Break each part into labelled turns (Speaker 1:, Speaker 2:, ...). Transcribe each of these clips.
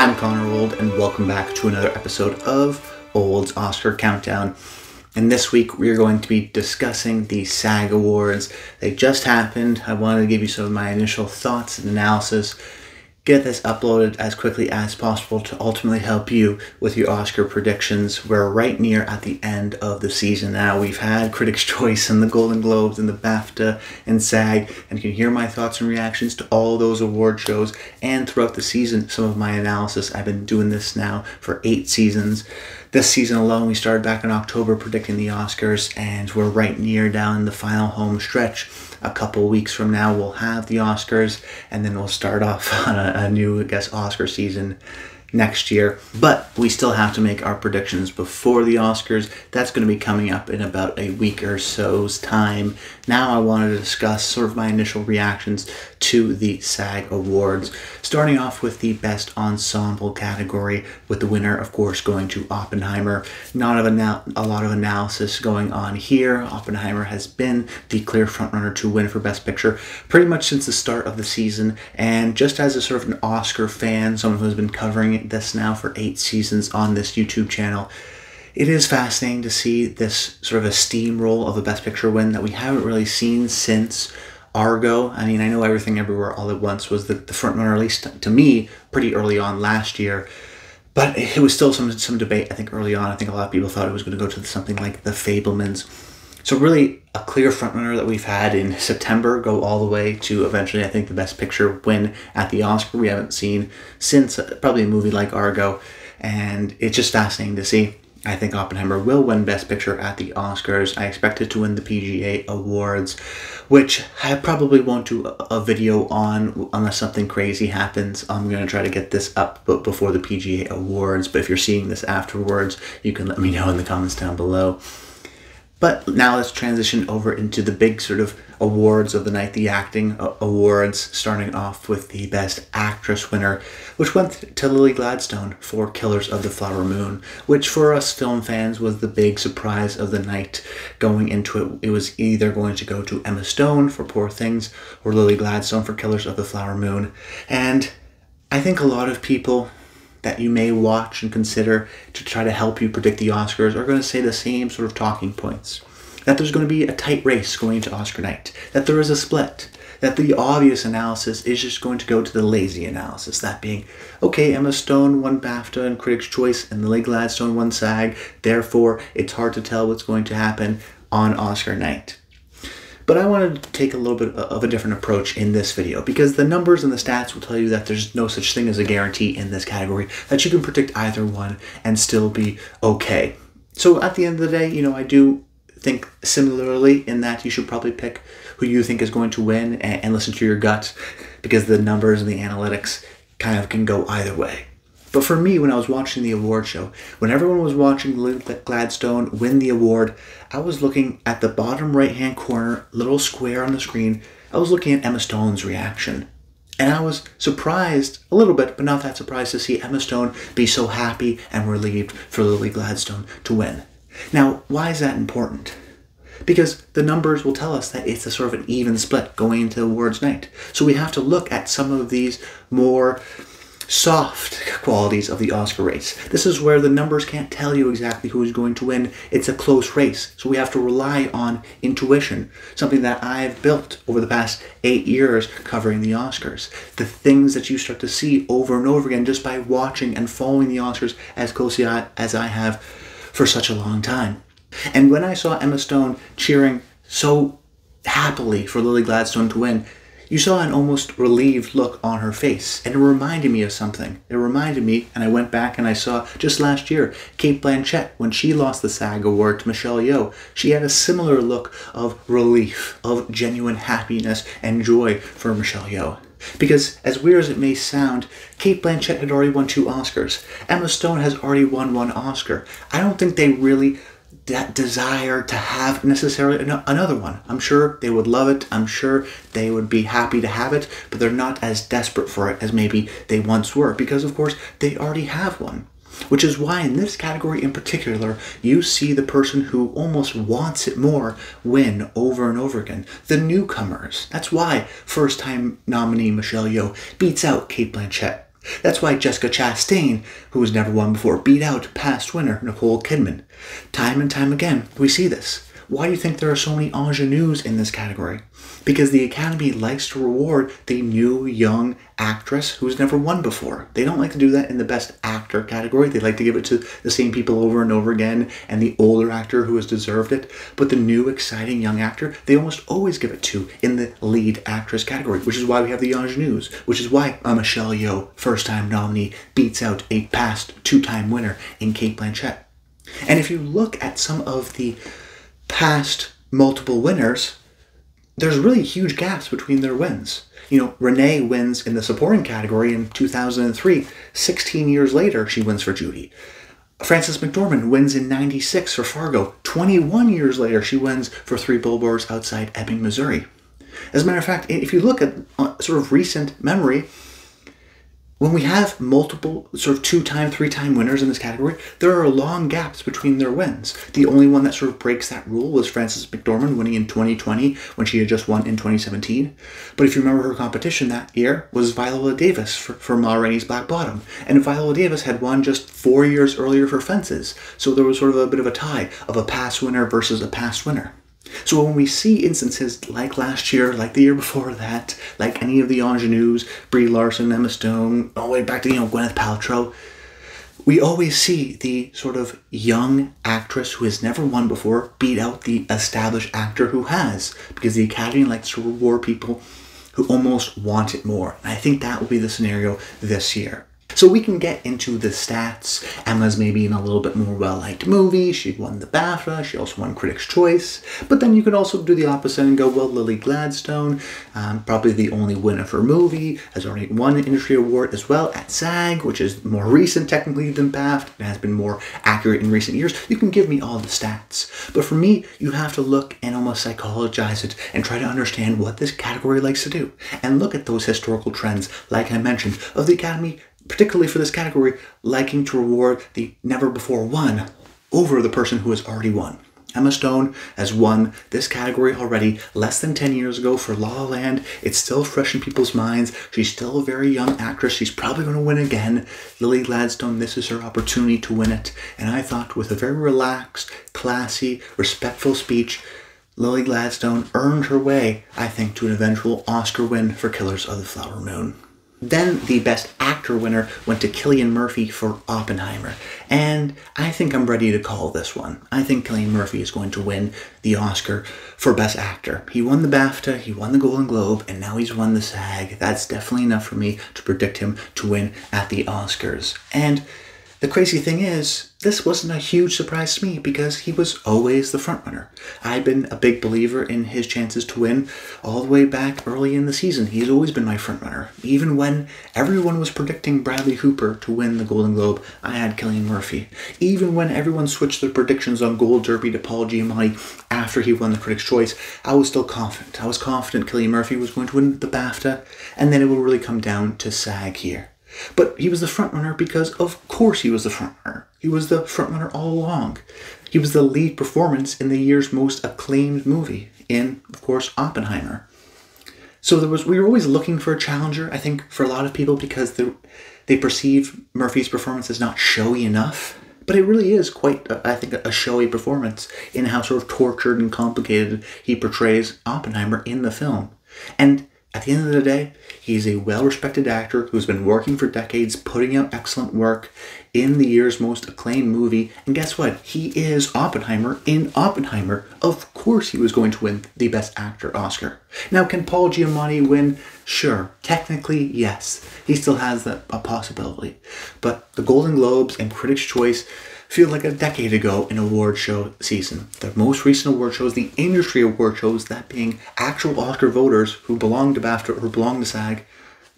Speaker 1: I'm Connor Old, and welcome back to another episode of Old's Oscar Countdown. And this week we are going to be discussing the SAG Awards. They just happened. I wanted to give you some of my initial thoughts and analysis, get this uploaded as quickly as possible to ultimately help you with your Oscar predictions. We're right near at the end of the season now. We've had Critics' Choice and the Golden Globes and the BAFTA and SAG, and you can hear my thoughts and reactions to all those award shows and throughout the season, some of my analysis. I've been doing this now for 8 seasons. This season alone, we started back in October predicting the Oscars, and we're right near down the final home stretch. A couple weeks from now, we'll have the Oscars, and then we'll start off on a new, Oscar season next year. But we still have to make our predictions before the Oscars. That's going to be coming up in about a week or so's time. Now I wanted to discuss sort of my initial reactions to the SAG Awards, starting off with the Best Ensemble category, with the winner, of course, going to Oppenheimer. Not a lot of analysis going on here. Oppenheimer has been the clear frontrunner to win for Best Picture pretty much since the start of the season, and just as a sort of an Oscar fan, someone who has been covering this now for 8 seasons on this YouTube channel, it is fascinating to see this sort of a steamroll of a Best Picture win that we haven't really seen since Argo. I mean, I know Everything Everywhere All at Once was the frontrunner, at least to me, pretty early on last year. But it was still some debate, I think, early on. I think a lot of people thought it was going to go to something like The Fabelmans. So really a clear frontrunner that we've had in September go all the way to eventually, I think, the Best Picture win at the Oscar. We haven't seen since probably a movie like Argo. And it's just fascinating to see. I think Oppenheimer will win Best Picture at the Oscars. I expect it to win the PGA Awards, which I probably won't do a video on unless something crazy happens. I'm going to try to get this up before the PGA Awards, but if you're seeing this afterwards, you can let me know in the comments down below. But now let's transition over into the big sort of awards of the night, the acting awards, starting off with the Best Actress winner, which went to Lily Gladstone for Killers of the Flower Moon, which for us film fans was the big surprise of the night. Going into it, it was either going to go to Emma Stone for Poor Things or Lily Gladstone for Killers of the Flower Moon. And I think a lot of people that you may watch and consider to try to help you predict the Oscars are going to say the same sort of talking points. That there's going to be a tight race going to Oscar night. That there is a split. That the obvious analysis is just going to go to the lazy analysis. That being, okay, Emma Stone won BAFTA and Critics' Choice and Lily Gladstone won SAG. Therefore, it's hard to tell what's going to happen on Oscar night. But I wanted to take a little bit of a different approach in this video, because the numbers and the stats will tell you that there's no such thing as a guarantee in this category, that you can predict either one and still be okay. So at the end of the day, I do think similarly in that you should probably pick who you think is going to win and listen to your gut, because the numbers and the analytics kind of can go either way. But for me, when I was watching the award show, when everyone was watching Lily Gladstone win the award, I was looking at the bottom right-hand corner, little square on the screen. I was looking at Emma Stone's reaction. And I was surprised, a little bit, but not that surprised to see Emma Stone be so happy and relieved for Lily Gladstone to win. Now, why is that important? Because the numbers will tell us that it's a sort of an even split going into awards night. So we have to look at some of these more soft qualities of the Oscar race. This is where the numbers can't tell you exactly who's going to win. It's a close race. So we have to rely on intuition, something that I've built over the past 8 years covering the Oscars. The things that you start to see over and over again just by watching and following the Oscars as closely as I have for such a long time. And when I saw Emma Stone cheering so happily for Lily Gladstone to win, you saw an almost relieved look on her face, and it reminded me of something. It reminded me, and I went back and I saw just last year, Cate Blanchett, when she lost the SAG Award to Michelle Yeoh, she had a similar look of relief, of genuine happiness and joy for Michelle Yeoh. Because, as weird as it may sound, Cate Blanchett had already won 2 Oscars. Emma Stone has already won 1 Oscar. I don't think they really that desire to have necessarily another one. I'm sure they would love it. I'm sure they would be happy to have it, but they're not as desperate for it as maybe they once were, because of course they already have one. Which is why in this category in particular, you see the person who almost wants it more win over and over again. The newcomers. That's why first-time nominee Michelle Yeoh beats out Cate Blanchett. That's why Jessica Chastain, who has never won before, beat out past winner Nicole Kidman. Time and time again, we see this. Why do you think there are so many ingenues in this category? Because the Academy likes to reward the new young actress who's never won before. They don't like to do that in the Best Actor category. They like to give it to the same people over and over again and the older actor who has deserved it. But the new, exciting young actor, they almost always give it to in the lead actress category, which is why we have the ingenues, which is why a Michelle Yeoh, first-time nominee, beats out a past two-time winner in Cate Blanchett. And if you look at some of the past multiple winners, there's really huge gaps between their wins. You know, Renee wins in the supporting category in 2003. 16 years later, she wins for Judy. Frances McDormand wins in 96 for Fargo. 21 years later, she wins for Three Billboards Outside Ebbing, Missouri. As a matter of fact, if you look at sort of recent memory, when we have multiple sort of two-time, three-time winners in this category, there are long gaps between their wins. The only one that sort of breaks that rule was Frances McDormand winning in 2020 when she had just won in 2017. But if you remember, her competition that year was Viola Davis for Ma Rainey's Black Bottom. And Viola Davis had won just 4 years earlier for Fences. So there was sort of a bit of a tie of a past winner versus a past winner. So when we see instances like last year, like the year before that, like any of the ingenues, Brie Larson, Emma Stone, all the way back to, Gwyneth Paltrow, we always see the sort of young actress who has never won before beat out the established actor who has, because the Academy likes to reward people who almost want it more. And I think that will be the scenario this year. So we can get into the stats. Emma's maybe in a little bit more well-liked movie. She won the BAFTA. She also won Critics' Choice. But then you could also do the opposite and go, well, Lily Gladstone, probably the only winner for movie, has already won an industry award as well at SAG, which is more recent technically than BAFTA and has been more accurate in recent years. You can give me all the stats. But for me, you have to look and almost psychologize it and try to understand what this category likes to do. And look at those historical trends, like I mentioned, of the Academy, particularly for this category, liking to reward the never-before-won over the person who has already won. Emma Stone has won this category already less than 10 years ago for La La Land. It's still fresh in people's minds. She's still a very young actress. She's probably going to win again. Lily Gladstone, this is her opportunity to win it. And I thought with a very relaxed, classy, respectful speech, Lily Gladstone earned her way, I think, to an eventual Oscar win for Killers of the Flower Moon. Then the Best Actor winner went to Cillian Murphy for Oppenheimer. And I think I'm ready to call this one. I think Cillian Murphy is going to win the Oscar for Best Actor. He won the BAFTA, he won the Golden Globe, and now he's won the SAG. That's definitely enough for me to predict him to win at the Oscars. And the crazy thing is, this wasn't a huge surprise to me because he was always the frontrunner. I've been a big believer in his chances to win all the way back early in the season. He's always been my frontrunner. Even when everyone was predicting Bradley Cooper to win the Golden Globe, I had Cillian Murphy. Even when everyone switched their predictions on Gold Derby to Paul Giamatti after he won the Critics' Choice, I was still confident. I was confident Cillian Murphy was going to win the BAFTA, and then it would really come down to SAG here. But he was the frontrunner because, of course, he was the frontrunner. He was the frontrunner all along. He was the lead performance in the year's most acclaimed movie in, of course, Oppenheimer. So we were always looking for a challenger, I think, for a lot of people because they perceive Murphy's performance as not showy enough. But it really is quite, I think, a showy performance in how sort of tortured and complicated he portrays Oppenheimer in the film. And at the end of the day, he's a well-respected actor who's been working for decades, putting out excellent work in the year's most acclaimed movie. And guess what? He is Oppenheimer in Oppenheimer. Of course he was going to win the Best Actor Oscar. Now, can Paul Giamatti win? Sure. Technically, yes. He still has a possibility. But the Golden Globes and Critics' Choice feel like a decade ago in award show season. The most recent award shows, the industry award shows, that being actual Oscar voters who belong to BAFTA or belong to SAG,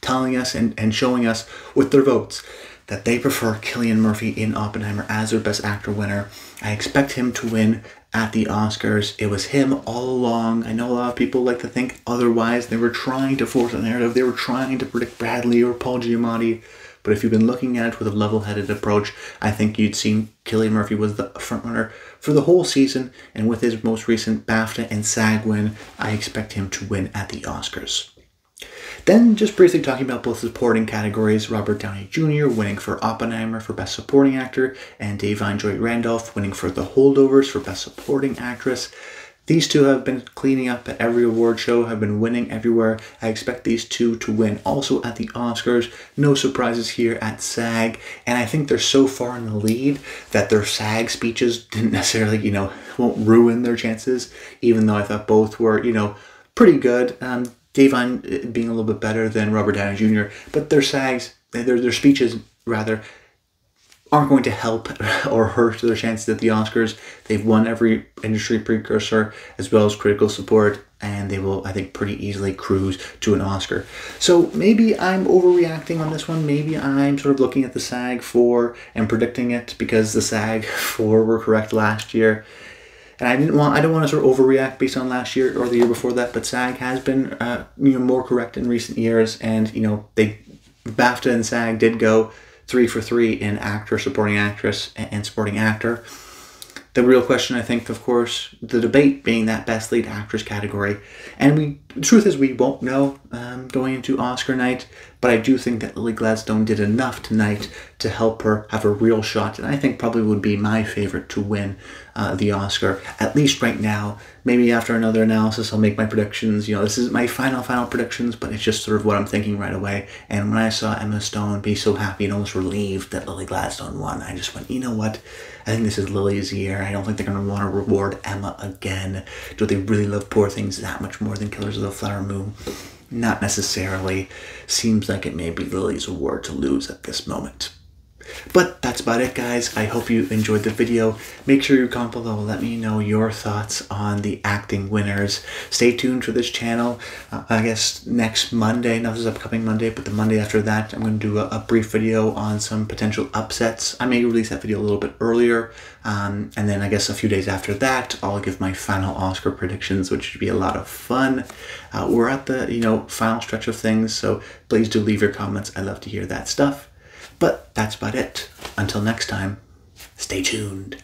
Speaker 1: telling us and showing us with their votes that they prefer Cillian Murphy in Oppenheimer as their Best Actor winner. I expect him to win at the Oscars. It was him all along. I know a lot of people like to think otherwise. They were trying to force a narrative. They were trying to predict Bradley or Paul Giamatti. But if you've been looking at it with a level-headed approach, I think you'd seen Cillian Murphy was the frontrunner for the whole season, and with his most recent BAFTA and SAG win, I expect him to win at the Oscars. Then just briefly talking about both supporting categories, Robert Downey Jr. winning for Oppenheimer for Best Supporting Actor, and Da'Vine Joy Randolph winning for The Holdovers for Best Supporting Actress. These two have been cleaning up at every award show, have been winning everywhere. I expect these two to win also at the Oscars. No surprises here at SAG. And I think they're so far in the lead that their SAG speeches didn't necessarily, won't ruin their chances, even though I thought both were, pretty good. Da'Vine being a little bit better than Robert Downey Jr., but their speeches, rather, aren't going to help or hurt their chances at the Oscars. They've won every industry precursor as well as critical support, and they will, I think, pretty easily cruise to an Oscar. So maybe I'm overreacting on this one. Maybe I'm sort of looking at the SAG 4 and predicting it because the SAG 4 were correct last year. And I don't want to sort of overreact based on last year or the year before that, but SAG has been more correct in recent years, and BAFTA and SAG did go 3 for 3 in actor, supporting actress, and supporting actor. The real question, I think, of course, the debate being that best lead actress category. And the truth is we won't know going into Oscar night, but I do think that Lily Gladstone did enough tonight to help her have a real shot, and I think probably would be my favorite to win the Oscar, at least right now. Maybe after another analysis I'll make my predictions. This is my final predictions, but it's just sort of what I'm thinking right away. And when I saw Emma Stone be so happy and almost relieved that Lily Gladstone won, I just went, you know what? I think this is Lily's year. I don't think they're going to want to reward Emma again. Do they really love Poor Things that much more than Killers of the Flower Moon? Not necessarily. Seems like it may be Lily's award to lose at this moment. But that's about it, guys. I hope you enjoyed the video. Make sure you comment below. Let me know your thoughts on the acting winners. Stay tuned for this channel. I guess next Monday, not this upcoming Monday, but the Monday after that, I'm going to do a brief video on some potential upsets. I may release that video a little bit earlier. And then I guess a few days after that, I'll give my final Oscar predictions, which should be a lot of fun. We're at the, final stretch of things, so please do leave your comments. I love to hear that stuff. But that's about it. Until next time, stay tuned.